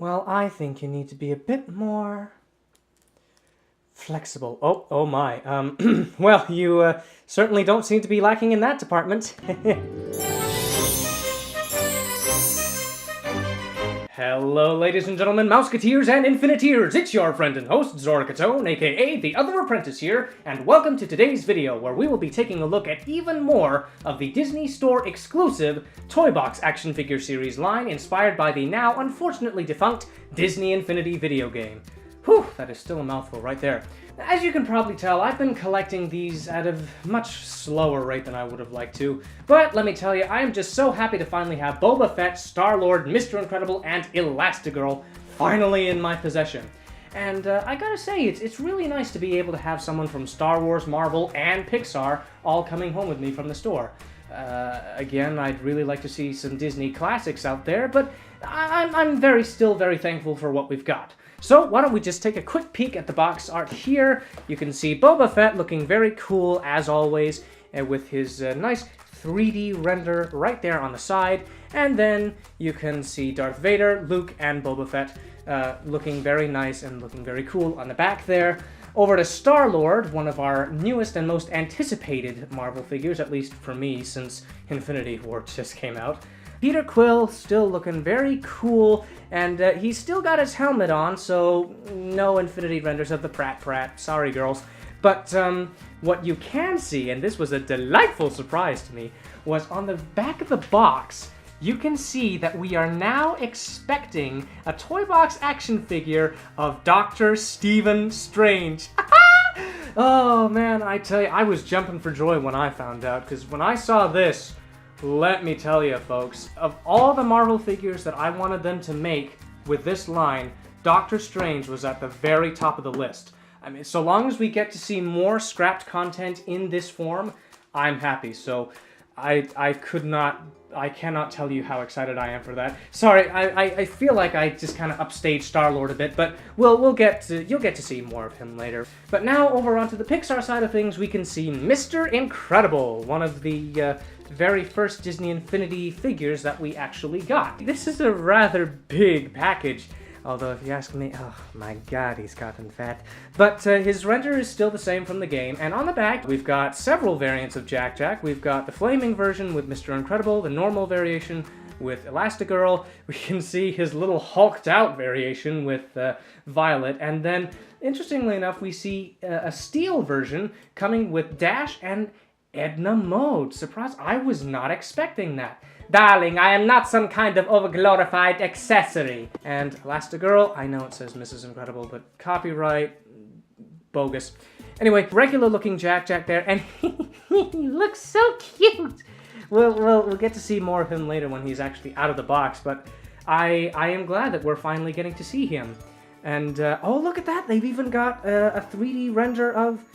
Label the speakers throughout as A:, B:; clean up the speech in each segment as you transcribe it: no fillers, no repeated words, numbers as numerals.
A: Well, I think you need to be a bit more flexible. Oh my. Well, you certainly don't seem to be lacking in that department. Hello, ladies and gentlemen, Mouseketeers and Infiniteers. It's your friend and host, Zorkatone, aka The Other Apprentice here, and welcome to today's video, where we will be taking a look at even more of the Disney Store exclusive Toybox action figure series line inspired by the now unfortunately defunct Disney Infinity video game. Whew, that is still a mouthful right there. As you can probably tell, I've been collecting these at a much slower rate than I would have liked to, but let me tell you, I am just so happy to finally have Boba Fett, Star-Lord, Mr. Incredible, and Elastigirl finally in my possession. And I gotta say, it's really nice to be able to have someone from Star Wars, Marvel, and Pixar all coming home with me from the store. Again, I'd really like to see some Disney classics out there, but I'm still very thankful for what we've got. So why don't we just take a quick peek at the box art here. You can see Boba Fett looking very cool as always, with his nice 3D render right there on the side. And then you can see Darth Vader, Luke, and Boba Fett looking very nice and looking very cool on the back there. Over to Star-Lord, one of our newest and most anticipated Marvel figures, at least for me, since Infinity War just came out. Peter Quill still looking very cool, and he's still got his helmet on, so no Infinity renders of the Prat. Sorry, girls. But what you can see, and this was a delightful surprise to me, was on the back of the box, you can see that we are now expecting a Toybox action figure of Dr. Stephen Strange. Oh man, I tell you, I was jumping for joy when I found out, because when I saw this, let me tell you folks, of all the Marvel figures that I wanted them to make with this line, Doctor Strange was at the very top of the list. I mean, so long as we get to see more scrapped content in this form, I'm happy. So I cannot tell you how excited I am for that. Sorry, I feel like I just kind of upstaged Star-Lord a bit, but you'll get to see more of him later. But now over onto the Pixar side of things, we can see Mr. Incredible, one of the very first Disney Infinity figures that we actually got. This is a rather big package, although if you ask me, oh my god, he's gotten fat. But his render is still the same from the game, and on the back we've got several variants of Jack. We've got the flaming version with Mr. Incredible, the normal variation with Elastigirl, we can see his little hulked out variation with Violet, and then, interestingly enough, we see a steel version coming with Dash and Edna Mode. Surprise, I was not expecting that. Darling, I am not some kind of overglorified accessory. And Elastigirl, I know it says Mrs. Incredible, but copyright, bogus. Anyway, regular looking Jack there, and he looks so cute. We'll get to see more of him later when he's actually out of the box, but I am glad that we're finally getting to see him. And, oh, look at that, they've even got a 3D render of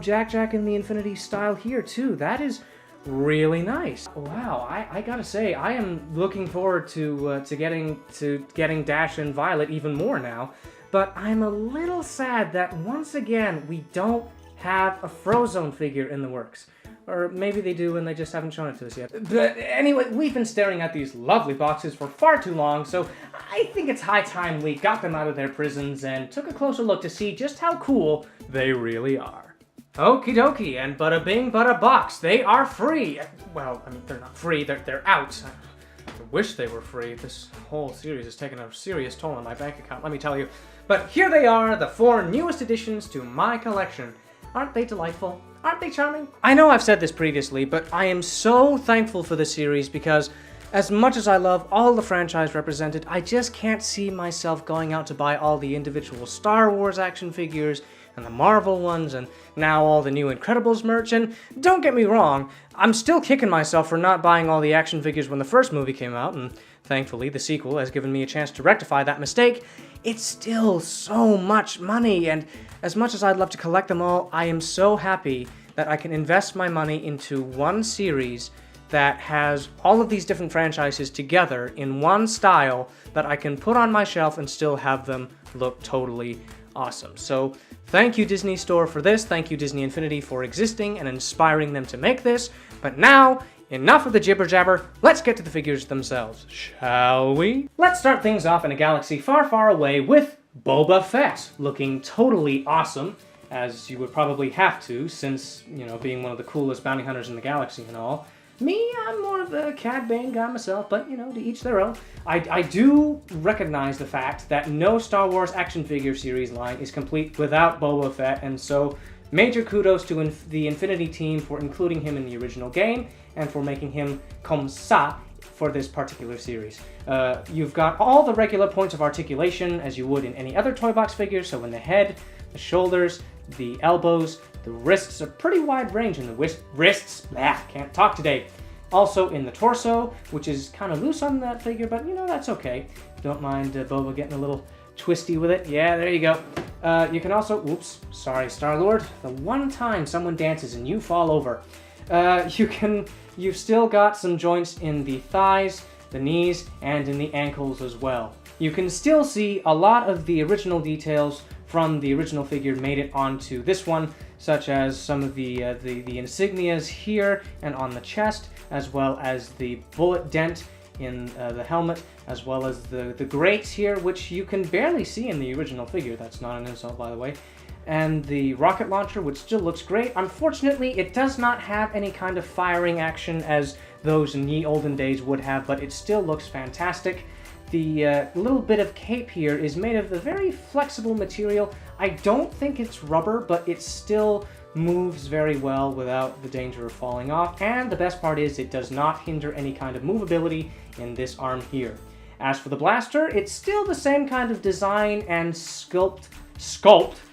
A: Jack in the Infinity style here, too. That is really nice. Wow, I gotta say, I am looking forward to getting Dash and Violet even more now. But I'm a little sad that once again we don't have a Frozone figure in the works. Or maybe they do and they just haven't shown it to us yet. But anyway, we've been staring at these lovely boxes for far too long, so I think it's high time we got them out of their prisons and took a closer look to see just how cool they really are. Okie dokie, and bada bing, bada box. They are free. Well, I mean, they're not free, they're out. I wish they were free. This whole series has taken a serious toll on my bank account, let me tell you. But here they are, the 4 newest additions to my collection. Aren't they delightful? Aren't they charming? I know I've said this previously, but I am so thankful for this series because as much as I love all the franchise represented, I just can't see myself going out to buy all the individual Star Wars action figures and the Marvel ones, and now all the new Incredibles merch. And don't get me wrong, I'm still kicking myself for not buying all the action figures when the first movie came out, and thankfully the sequel has given me a chance to rectify that mistake. It's still so much money, and as much as I'd love to collect them all, I am so happy that I can invest my money into one series that has all of these different franchises together in one style that I can put on my shelf and still have them look totally awesome. So thank you Disney Store for this, thank you Disney Infinity for existing and inspiring them to make this, but now enough of the jibber-jabber, let's get to the figures themselves, shall we? Let's start things off in a galaxy far, far away with Boba Fett, looking totally awesome, as you would probably have to, since, you know, being one of the coolest bounty hunters in the galaxy and all. Me, I'm more of a Cad Bane guy myself, but, you know, to each their own. I do recognize the fact that no Star Wars action figure series line is complete without Boba Fett, and so major kudos to the Infinity team for including him in the original game, and for making him comme ça for this particular series. You've got all the regular points of articulation, as you would in any other Toybox figure, so in the head, the shoulders, the elbows, the wrists, a pretty wide range in the wrists, can't talk today. Also in the torso, which is kind of loose on that figure, but you know, that's okay. Don't mind Boba getting a little twisty with it. Yeah, there you go. You can also, oops, sorry, Star-Lord, the one time someone dances and you fall over. You've still got some joints in the thighs, the knees, and in the ankles as well. You can still see a lot of the original details from the original figure made it onto this one, such as some of the insignias here and on the chest, as well as the bullet dent in the helmet, as well as the grates here, which you can barely see in the original figure. That's not an insult, by the way. And the rocket launcher, which still looks great. Unfortunately, it does not have any kind of firing action as those in the olden days would have, but it still looks fantastic. The little bit of cape here is made of a very flexible material. I don't think it's rubber, but it still moves very well without the danger of falling off. And the best part is it does not hinder any kind of movability in this arm here. As for the blaster, it's still the same kind of design and sculpt,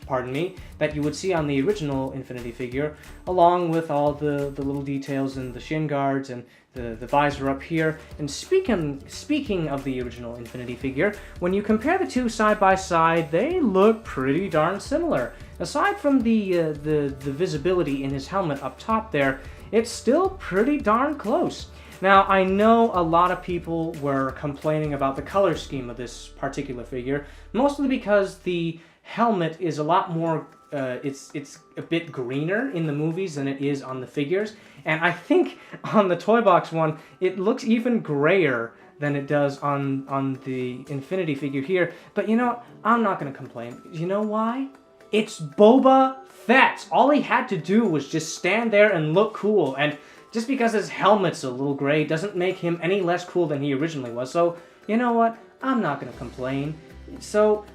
A: pardon me, that you would see on the original Infinity figure, along with all the little details in the shin guards and the visor up here. And speaking of the original Infinity figure, when you compare the two side by side, they look pretty darn similar. Aside from the visibility in his helmet up top there, it's still pretty darn close. Now, I know a lot of people were complaining about the color scheme of this particular figure, mostly because the helmet is a lot more, it's a bit greener in the movies than it is on the figures, and I think on the Toybox one, it looks even grayer than it does on the Infinity figure here, but you know what? I'm not going to complain. You know why? It's Boba Fett! All he had to do was just stand there and look cool, and just because his helmet's a little gray doesn't make him any less cool than he originally was, so you know what? I'm not going to complain. So,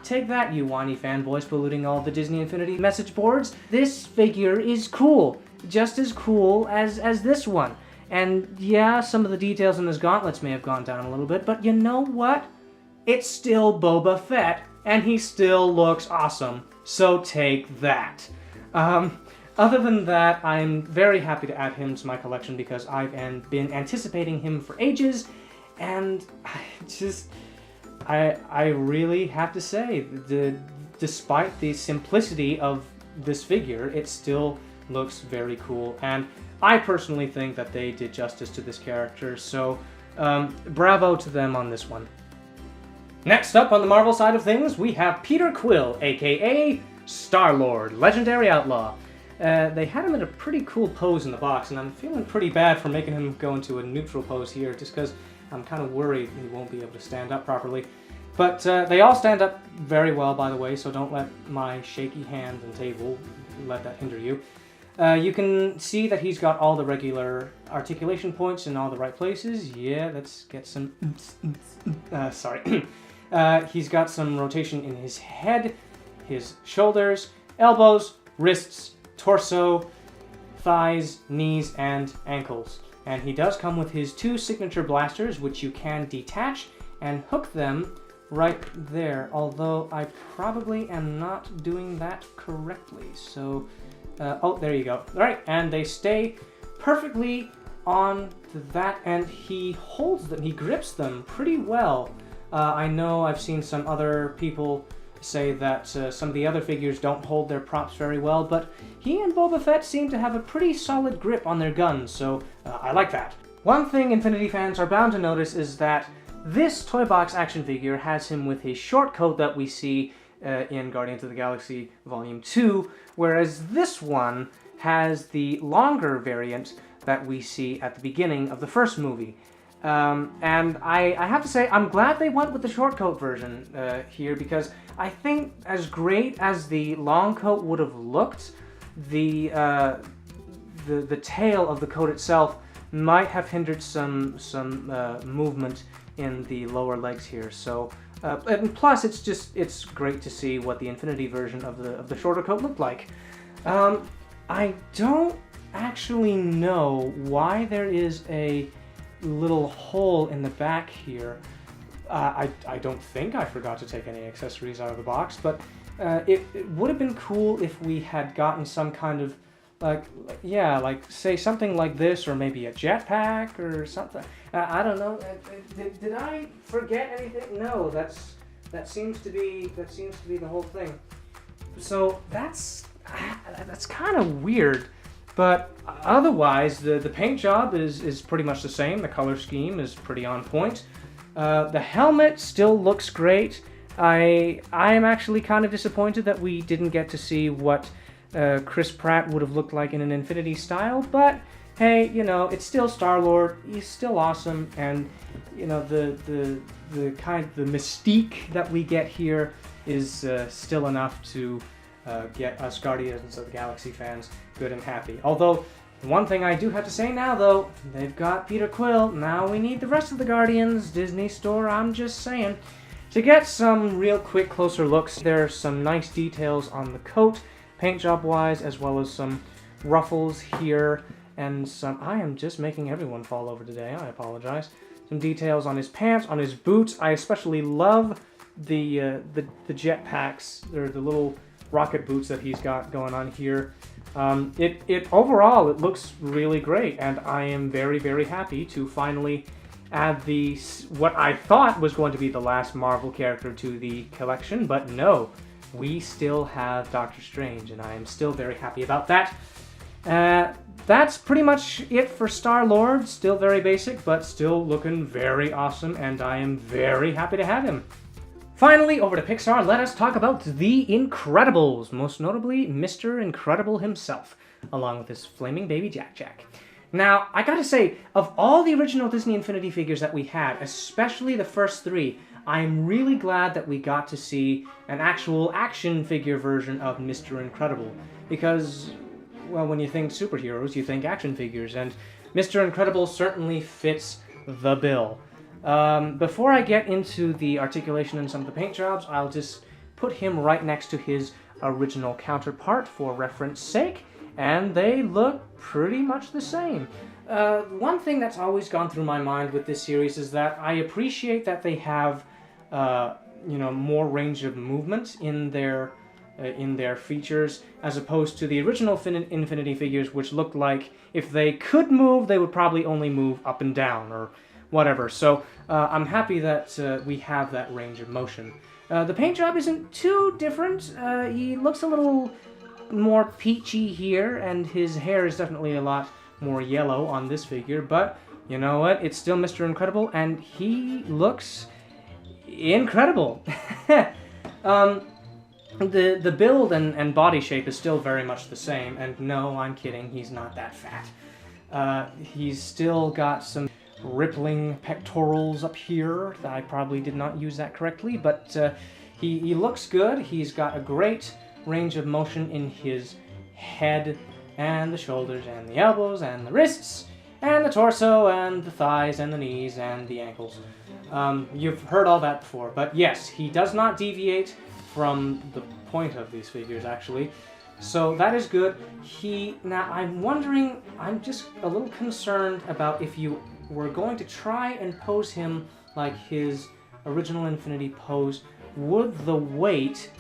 A: take that, you whiny fanboys polluting all the Disney Infinity message boards. This figure is cool. Just as cool as this one. And yeah, some of the details in his gauntlets may have gone down a little bit, but you know what? It's still Boba Fett, and he still looks awesome. So take that. Other than that, I'm very happy to add him to my collection because I've been anticipating him for ages, and I really have to say, despite the simplicity of this figure, it still looks very cool, and I personally think that they did justice to this character, so bravo to them on this one. Next up on the Marvel side of things, we have Peter Quill, aka Star-Lord, Legendary Outlaw. They had him in a pretty cool pose in the box, and I'm feeling pretty bad for making him go into a neutral pose here, just because I'm kind of worried he won't be able to stand up properly. But they all stand up very well, by the way, so don't let my shaky hand and table let that hinder you. You can see that he's got all the regular articulation points in all the right places. Yeah, let's get some... sorry. He's got some rotation in his head, his shoulders, elbows, wrists, torso, thighs, knees, and ankles. And he does come with his two signature blasters, which you can detach and hook them right there, although I probably am not doing that correctly. So, oh, there you go. All right, and they stay perfectly on that, and he holds them, he grips them pretty well. I know I've seen some other people say that some of the other figures don't hold their props very well, but he and Boba Fett seem to have a pretty solid grip on their guns, so I like that. One thing Infinity fans are bound to notice is that this Toybox action figure has him with his short coat that we see in Guardians of the Galaxy Volume 2, whereas this one has the longer variant that we see at the beginning of the first movie. And I have to say, I'm glad they went with the short coat version here, because I think as great as the long coat would have looked, the tail of the coat itself might have hindered some movement in the lower legs here. So, and plus, it's great to see what the Infinity version of the shorter coat looked like. I don't actually know why there is a little hole in the back here. I don't think I forgot to take any accessories out of the box, but it would have been cool if we had gotten some kind of like say something like this, or maybe a jetpack or something. I don't know. Did I forget anything? No, that seems to be the whole thing. So that's kind of weird. But otherwise, the paint job is pretty much the same. The color scheme is pretty on point. The helmet still looks great. I am actually kind of disappointed that we didn't get to see what Chris Pratt would have looked like in an Infinity style. But hey, you know, it's still Star-Lord. He's still awesome, and you know the mystique that we get here is still enough to get us Guardians of the Galaxy fans good and happy. Although, one thing I do have to say now, though, they've got Peter Quill. Now we need the rest of the Guardians. Disney Store, I'm just saying. To get some real quick closer looks, there's some nice details on the coat, paint job wise, as well as some ruffles here, and some... I am just making everyone fall over today. I apologize. Some details on his pants, on his boots. I especially love the jetpacks, or the little rocket boots that he's got going on here. Overall, it looks really great, and I am very, very happy to finally add what I thought was going to be the last Marvel character to the collection, but no, we still have Doctor Strange, and I am still very happy about that. That's pretty much it for Star-Lord. Still very basic, but still looking very awesome, and I am very happy to have him. Finally, over to Pixar, let us talk about The Incredibles, most notably Mr. Incredible himself, along with his flaming baby Jack. Now, I gotta say, of all the original Disney Infinity figures that we had, especially the first three, I'm really glad that we got to see an actual action figure version of Mr. Incredible, because, well, when you think superheroes, you think action figures, and Mr. Incredible certainly fits the bill. Before I get into the articulation and some of the paint jobs, I'll just put him right next to his original counterpart for reference sake, and they look pretty much the same. One thing that's always gone through my mind with this series is that I appreciate that they have, more range of movement in their features, as opposed to the original Infinity figures, which looked like if they could move, they would probably only move up and down, or whatever. So I'm happy that we have that range of motion. The paint job isn't too different. He looks a little more peachy here, and his hair is definitely a lot more yellow on this figure, but you know what? It's still Mr. Incredible, and he looks incredible. The build and body shape is still very much the same, and no, I'm kidding, he's not that fat. He's still got some rippling pectorals up here. I probably did not use that correctly, but he looks good. He's got a great range of motion in his head, and the shoulders, and the elbows, and the wrists, and the torso, and the thighs, and the knees, and the ankles. You've heard all that before, but yes, he does not deviate from the point of these figures, actually. So that is good. Now, I'm just a little concerned about if you were going to try and pose him like his original Infinity pose, would the weight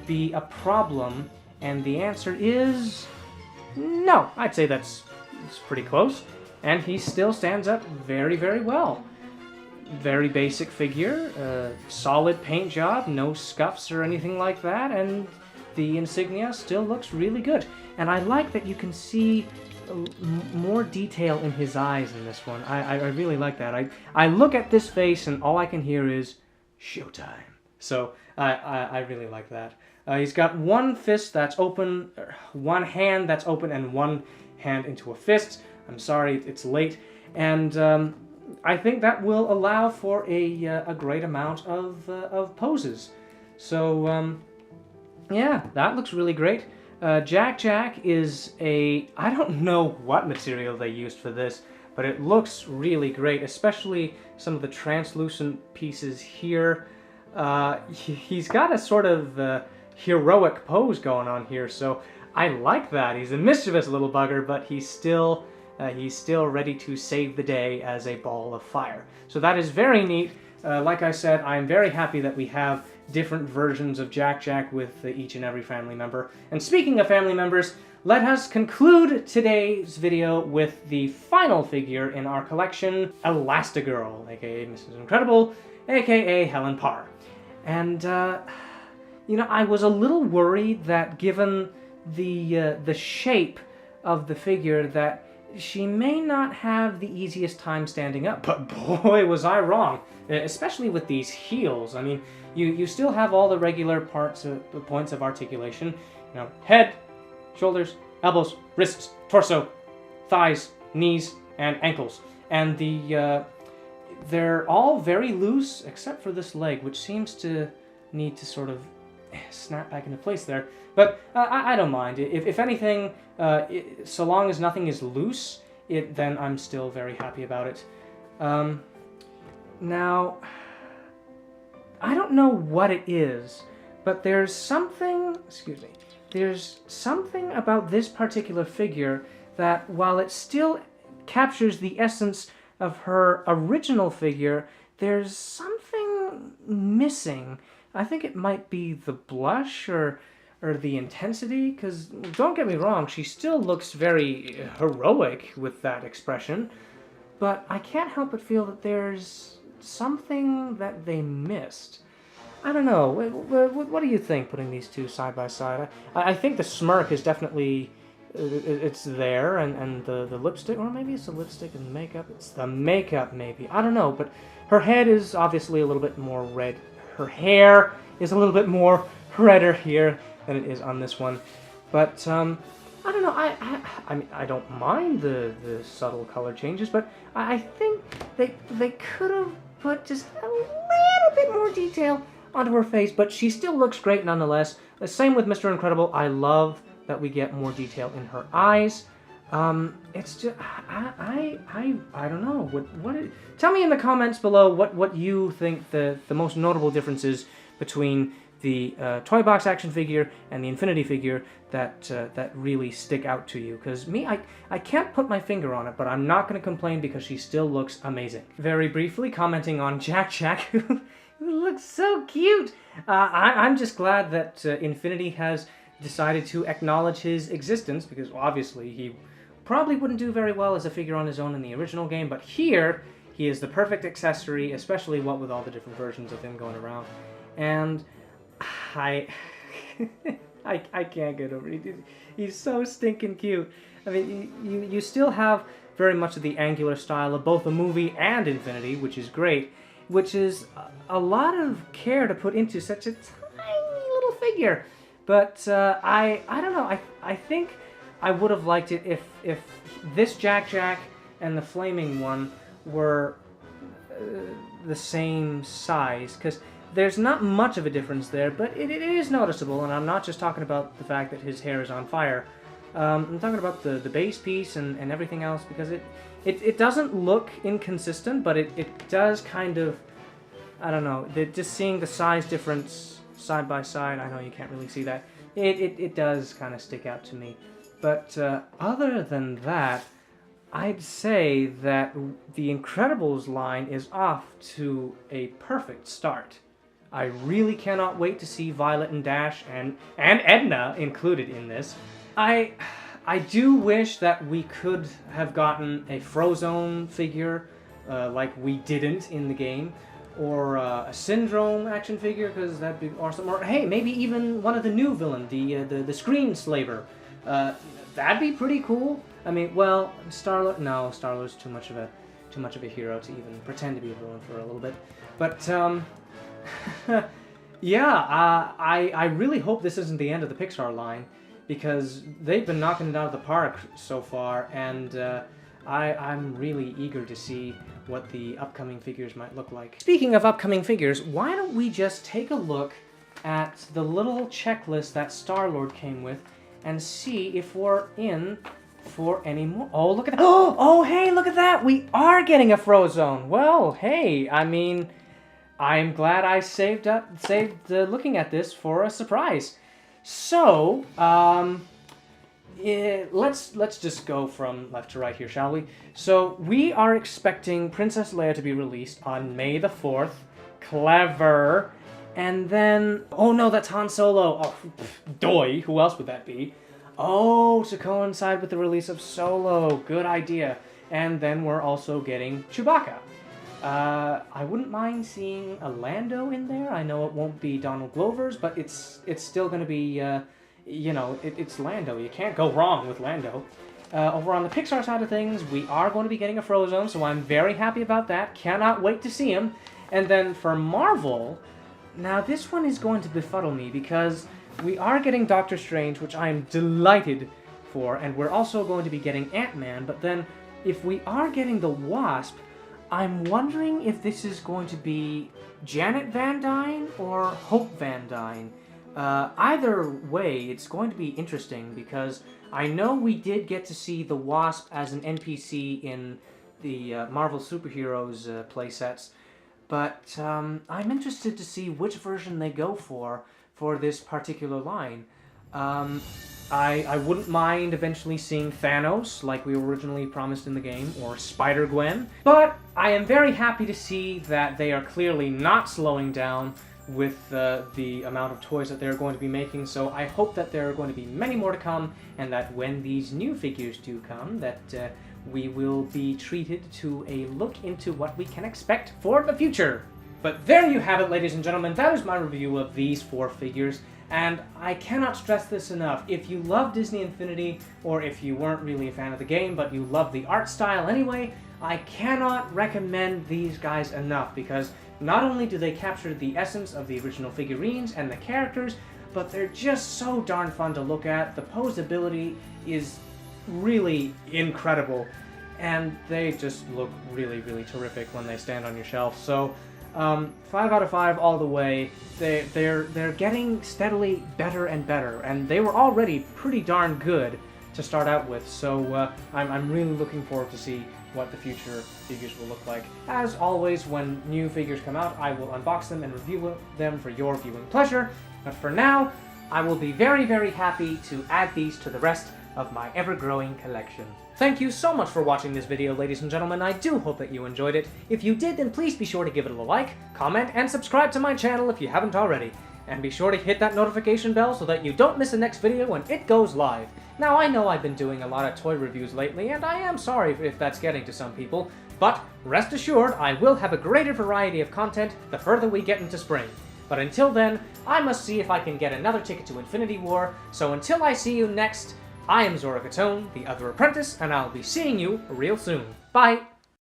A: be a problem? And the answer is no. I'd say it's pretty close. And he still stands up very, very well. Very basic figure, solid paint job, no scuffs or anything like that, and the insignia still looks really good. And I like that you can see more detail in his eyes in this one. I really like that. I look at this face and all I can hear is showtime. So I really like that. He's got one fist that's open, one hand that's open, and one hand into a fist. I'm sorry it's late, and I think that will allow for a great amount of poses. So yeah, that looks really great. Jack Jack is I don't know what material they used for this, but it looks really great, especially some of the translucent pieces here. He's got a sort of heroic pose going on here, so I like that. He's a mischievous little bugger, but he's still ready to save the day as a ball of fire. So that is very neat. Like I said, I'm very happy that we have different versions of Jack Jack with each and every family member. And speaking of family members, let us conclude today's video with the final figure in our collection, Elastigirl, aka Mrs. Incredible, aka Helen Parr. And, you know, I was a little worried that given the shape of the figure that she may not have the easiest time standing up, but boy was I wrong, especially with these heels. I mean, you still have all the regular points of articulation, you know, head, shoulders, elbows, wrists, torso, thighs, knees, and ankles. And they're all very loose except for this leg, which seems to need to sort of snap back into place there. But I don't mind. If anything, so long as nothing is loose, then I'm still very happy about it. Now, I don't know what it is, but there's something about this particular figure that, while it still captures the essence of her original figure, there's something missing. I think it might be the blush or the intensity, because don't get me wrong, she still looks very heroic with that expression, but I can't help but feel that there's something that they missed. I don't know. What do you think, putting these two side by side? I think the smirk is definitely, it's there, and the lipstick, or maybe it's the lipstick and the makeup. It's the makeup, maybe. I don't know, but her head is obviously a little bit more red. Her hair is a little bit more redder here than it is on this one. But, I don't know. I mean, I don't mind the subtle color changes, but I think they could have put just a little bit more detail onto her face, but she still looks great nonetheless. The same with Mr. Incredible. I love that we get more detail in her eyes. It's just, I don't know. Tell me in the comments below what you think the most notable difference is between the Toybox action figure and the Infinity figure that really stick out to you. Because me, I can't put my finger on it, but I'm not going to complain because she still looks amazing. Very briefly, commenting on Jack Jack, who looks so cute. I'm just glad that Infinity has decided to acknowledge his existence, because obviously he probably wouldn't do very well as a figure on his own in the original game, but here he is the perfect accessory, especially what with all the different versions of him going around. And I can't get over it. He's so stinking cute. I mean, you still have very much of the angular style of both the movie and Infinity, which is great, which is a lot of care to put into such a tiny little figure. But I don't know. I think I would have liked it if this Jack Jack and the flaming one were the same size, because there's not much of a difference there, but it is noticeable, and I'm not just talking about the fact that his hair is on fire. I'm talking about the base piece and everything else, because it doesn't look inconsistent, but it does kind of, I don't know, just seeing the size difference side by side, I know you can't really see that, it does kind of stick out to me. But other than that, I'd say that the Incredibles line is off to a perfect start. I really cannot wait to see Violet and Dash and Edna included in this. I do wish that we could have gotten a Frozone figure like we didn't in the game, or a Syndrome action figure, because that'd be awesome. Or hey, maybe even one of the new villain, the Screen Slaver. That'd be pretty cool. I mean, well, Star-Lord, no, Star-Lord's too much of a hero to even pretend to be a villain for a little bit. But yeah, I really hope this isn't the end of the Pixar line, because they've been knocking it out of the park so far, and I'm really eager to see what the upcoming figures might look like. Speaking of upcoming figures, why don't we just take a look at the little checklist that Star-Lord came with and see if we're in for any more. Oh, look at that. Oh, hey, look at that. We are getting a Frozone. Well, hey, I mean, I'm glad I saved looking at this for a surprise. So, let's just go from left to right here, shall we? So, we are expecting Princess Leia to be released on May the 4th. Clever. And then, oh no, that's Han Solo. Oh, doy, who else would that be? Oh, to coincide with the release of Solo. Good idea. And then we're also getting Chewbacca. I wouldn't mind seeing a Lando in there. I know it won't be Donald Glover's, but it's still going to be, you know, it's Lando. You can't go wrong with Lando. Over on the Pixar side of things, we are going to be getting a Frozone, so I'm very happy about that. Cannot wait to see him. And then for Marvel, now this one is going to befuddle me because we are getting Doctor Strange, which I am delighted for, and we're also going to be getting Ant-Man, but then if we are getting the Wasp, I'm wondering if this is going to be Janet Van Dyne or Hope Van Dyne. Either way, it's going to be interesting because I know we did get to see the Wasp as an NPC in the Marvel Superheroes playsets, but I'm interested to see which version they go for this particular line. I wouldn't mind eventually seeing Thanos, like we originally promised in the game, or Spider-Gwen, but I am very happy to see that they are clearly not slowing down with the amount of toys that they're going to be making, so I hope that there are going to be many more to come, and that when these new figures do come, that we will be treated to a look into what we can expect for the future. But there you have it, ladies and gentlemen. That is my review of these 4 figures. And I cannot stress this enough. If you love Disney Infinity, or if you weren't really a fan of the game, but you love the art style anyway, I cannot recommend these guys enough, because not only do they capture the essence of the original figurines and the characters, but they're just so darn fun to look at. The posability is really incredible, and they just look really, really terrific when they stand on your shelf. So, 5 out of 5 all the way. They're getting steadily better and better, and they were already pretty darn good to start out with. So I'm really looking forward to see what the future figures will look like. As always, when new figures come out, I will unbox them and review them for your viewing pleasure. But for now, I will be very, very happy to add these to the rest of my ever-growing collection. Thank you so much for watching this video, ladies and gentlemen. I do hope that you enjoyed it. If you did, then please be sure to give it a like, comment, and subscribe to my channel if you haven't already. And be sure to hit that notification bell so that you don't miss the next video when it goes live. Now, I know I've been doing a lot of toy reviews lately, and I am sorry if that's getting to some people, but rest assured, I will have a greater variety of content the further we get into spring. But until then, I must see if I can get another ticket to Infinity War, so until I see you next, I am Zora Catone, the Other Apprentice, and I'll be seeing you real soon. Bye!